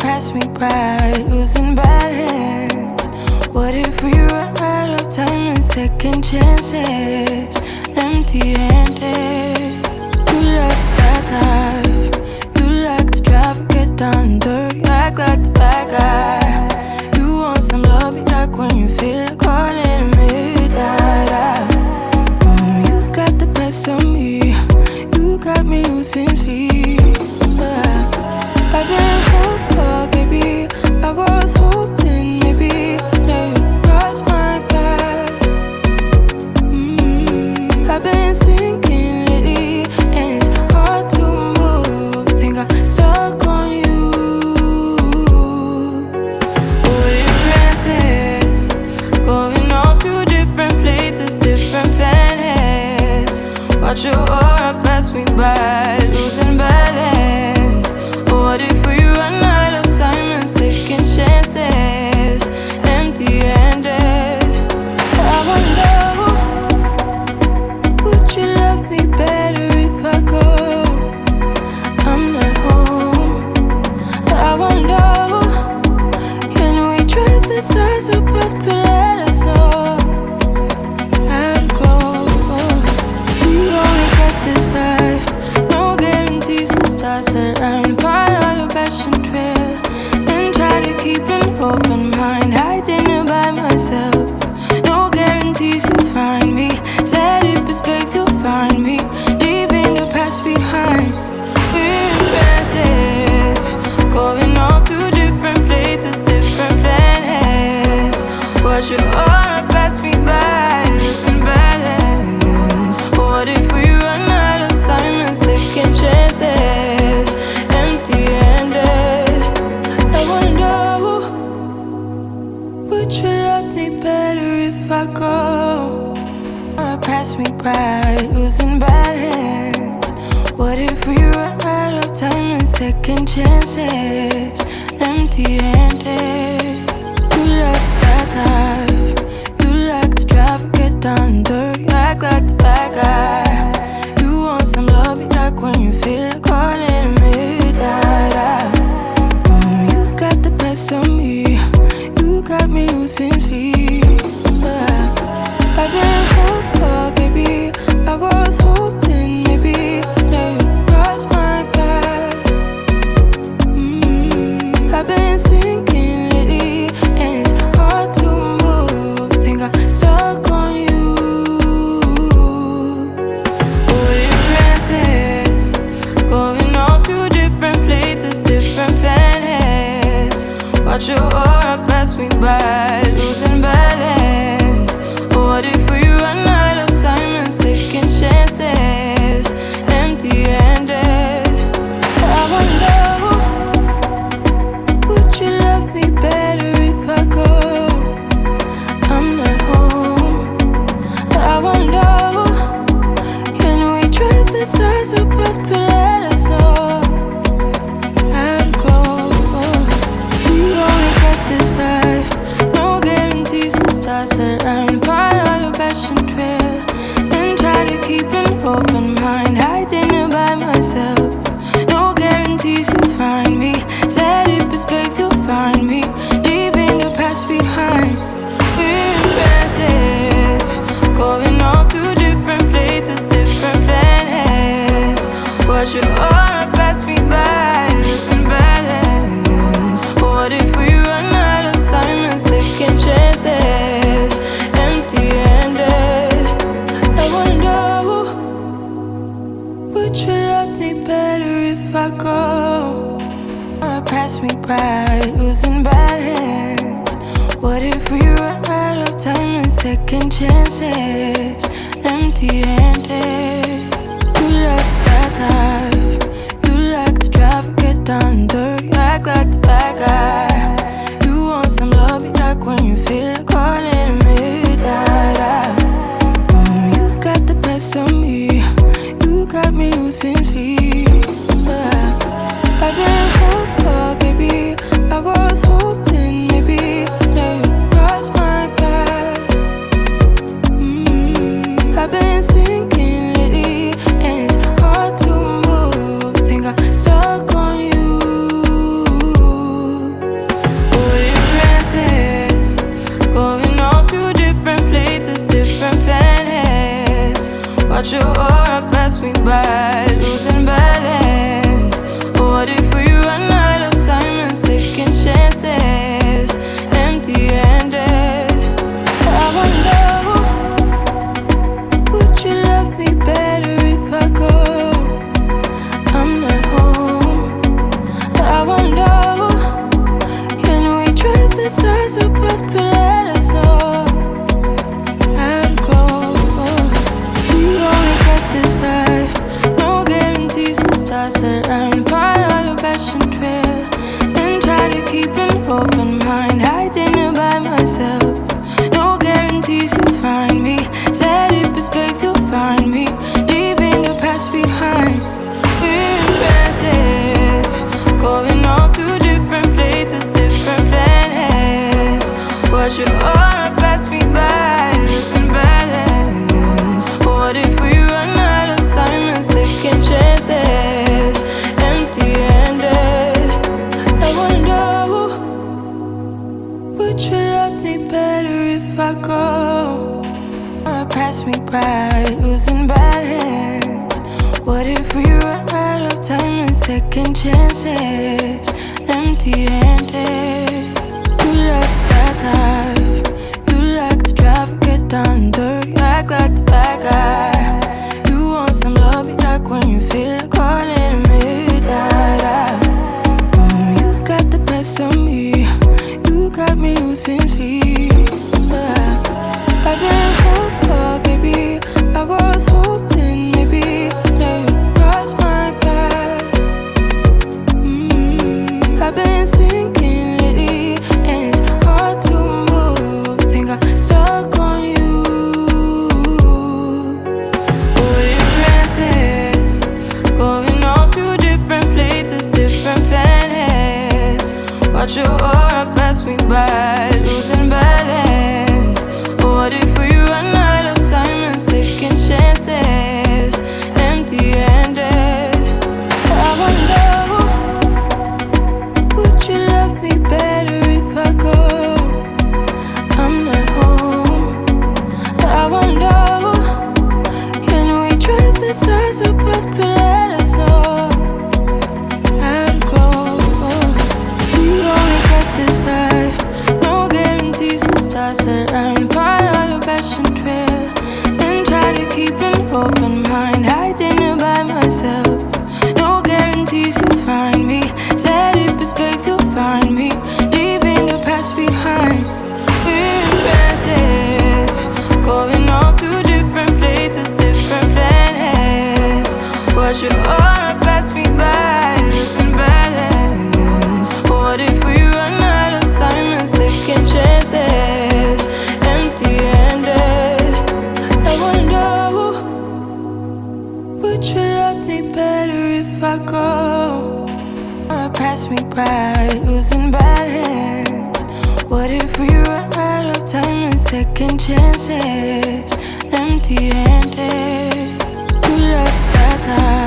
pass me by, losing balance. What if we run out of time and second chances? Empty-handed. You like the fast life. You like to drive and get down and dirty. Act like the bad guy. You want some love, be like when you feel like calling at midnight. You got the best of me. You got me losing sleep. I've been hopeful, baby. I was hoping maybe that you'd cross my path. I've been sinking lately, and it's hard to move. Think I'm stuck on you. We're in transits, going off to different places, different planets. Watch your aura pass me by, losing balance. What if we run out of time and second chances? Empty-handed. I wonder, would you love me better if I go? I'm not home. I wonder, can we trace the stars above to let us know how to go? We only got this life, no guarantees and stars align. Follow your passion trail and try to keep an open mind. Hiding it by myself, no guarantees you'll find me. Said if it's faith you'll find me, leaving the past behind. We're in transits, going off to different places, different planets. Watch your aura pass me by, losing balance. What if we run out of time and second chances? Empty-handed. I wonder, would you love me better if I go? Pass me by, losing balance. What if we run out of time and second chances? Empty-handed. You like the fast life. You like to drive and get down and dirty. Act like the bad guy. You want some love, be like when you feel like calling at midnight. You got the best of me. You got me losing sleep. I've been hopeful, baby. I was hoping maybe that you'd cross my path. I've been sinking lately, and it's hard to move. Think I'm stuck on you. We're in transits, going off to different places, different planets. Watch your aura pass me by, losing balance. What if we run out of time and second chances? Empty-handed. I wonder, would you love me better if I go? I'm not home. I wonder, can we trace the stars above to let us know how to go? We only got this life, no guarantees and stars align. Follow your passion trail and try to keep an open mind. Hiding it by myself, no guarantees you'll find me. Said if it's faith you'll find me, leaving the past behind. We're in transits, going off to different places, different planets. Watch your aura pass me by, losing balance. What if we run out of time and second chances? Empty-handed. I wonder, would you love me better if I go? Pass me by, losing balance. What if we run out of time and second chances? Empty-handed. You like the fast life. You like to drive and get down and dirty. Act like the bad guy. You want some love, be like when you feel like calling at midnight. You got the best of me. You got me losing sleep. I've been hopeful, baby. I was hoping maybe that you'd cross my path. I've been sinking lately, and it's hard to move. Think I'm stuck on you. if I go? Or pass me by, losing balance. What if we run out of time and second chances? Empty-handed. You like the fast life. You like to drive and get down and dirty. Act like the bad guy. You want some love, be like when you feel like calling at midnight. You got the best of me. You got me losing sleep. I've been hopeful, baby. I was hoping maybe that you'd cross my path. I've been sinking lately, and it's hard to move. Think I'm stuck on you. We're in transits, going off to different places, different planets. Watch your aura pass me by, losing balance. What if we run out of time and second chances? Empty-handed. I wonder, would you love me better if I go? I'm not home. I wonder, can we trust the stars above to let us know how to go? We only get this life, no guarantees and stars align. Follow your passion trail and try to keep an open mind. Hiding it by myself, no guarantees you'll find me. Said if it's faith you'll find me, leaving the past behind. We're in transits, going off to different places, different planets. Watch your aura pass me by, losing balance. What if we run out of time and second chances? Empty-handed. I wonder, would you love me better if I go? Or pass me by, losing balance. What if we run out of time and second chances? Empty-handed. You like the fast life.